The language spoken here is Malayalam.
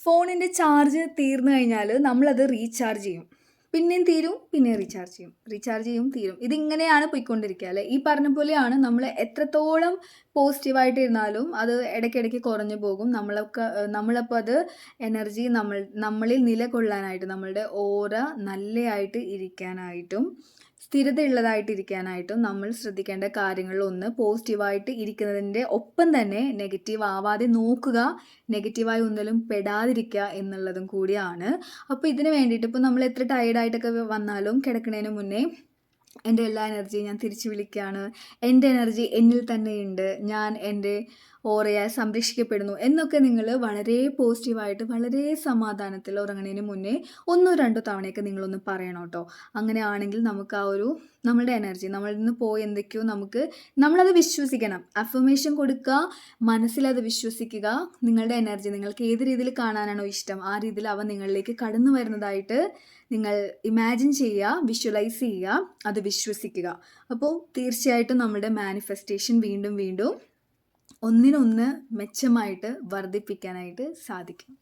ഫോണിൻ്റെ ചാർജ് തീർന്നു കഴിഞ്ഞാൽ നമ്മളത് റീചാർജ് ചെയ്യും. പിന്നെയും തീരും, പിന്നെയും റീചാർജ് ചെയ്യും, റീചാർജ് ചെയ്യും, തീരും. ഇതിങ്ങനെയാണ് പോയിക്കൊണ്ടിരിക്കുക അല്ലേ. ഈ പറഞ്ഞ പോലെയാണ് നമ്മൾ എത്രത്തോളം പോസിറ്റീവായിട്ടിരുന്നാലും അത് ഇടയ്ക്കിടയ്ക്ക് കുറഞ്ഞു പോകും. നമ്മളപ്പോൾ അത് എനർജി നമ്മളിൽ നിലകൊള്ളാനായിട്ട്, നമ്മളുടെ ഓറ നല്ലതായിട്ട് ഇരിക്കാനായിട്ടും സ്ഥിരതയുള്ളതായിട്ടിരിക്കാനായിട്ടും നമ്മൾ ശ്രദ്ധിക്കേണ്ട കാര്യങ്ങളിലൊന്ന് പോസിറ്റീവായിട്ട് ഇരിക്കുന്നതിൻ്റെ ഒപ്പം തന്നെ നെഗറ്റീവ് ആവാതെ നോക്കുക, നെഗറ്റീവായി ഒന്നിലും പെടാതിരിക്കുക എന്നുള്ളതും കൂടിയാണ്. അപ്പോൾ ഇതിന് വേണ്ടിയിട്ട് ഇപ്പോൾ നമ്മൾ എത്ര ടയേർഡായിട്ടൊക്കെ വന്നാലും കിടക്കുന്നതിന് മുന്നേ എൻ്റെ എല്ലാ എനർജിയും ഞാൻ തിരിച്ചു വിളിക്കുകയാണ്, എൻ്റെ എനർജി എന്നിൽ തന്നെയുണ്ട്, ഞാൻ എൻ്റെ ഓറയാൽ സംരക്ഷിക്കപ്പെടുന്നു എന്നൊക്കെ നിങ്ങൾ വളരെ പോസിറ്റീവായിട്ട് വളരെ സമാധാനത്തിൽ ഉറങ്ങുന്നതിന് മുന്നേ 1-2 തവണയൊക്കെ നിങ്ങളൊന്ന് പറയണം കേട്ടോ. അങ്ങനെയാണെങ്കിൽ നമുക്ക് ആ ഒരു നമ്മളുടെ എനർജി നമ്മളിൽ നിന്ന് പോയി എന്തൊക്കെയോ നമ്മളത് വിശ്വസിക്കണം. അഫർമേഷൻ കൊടുക്കുക, മനസ്സിലത് വിശ്വസിക്കുക. നിങ്ങളുടെ എനർജി നിങ്ങൾക്ക് ഏത് രീതിയിൽ കാണാനാണോ ഇഷ്ടം ആ രീതിയിൽ അവ നിങ്ങളിലേക്ക് കടന്നു വരുന്നതായിട്ട് നിങ്ങൾ ഇമാജിൻ ചെയ്യുക, വിഷ്വലൈസ് ചെയ്യുക, അത് വിശ്വസിക്കുക. അപ്പോൾ തീർച്ചയായിട്ടും നമ്മുടെ മാനിഫെസ്റ്റേഷൻ വീണ്ടും വീണ്ടും ഒന്നിനൊന്ന് മെച്ചമായിട്ട് വർദ്ധിപ്പിക്കാനായിട്ട് സാധിക്കും.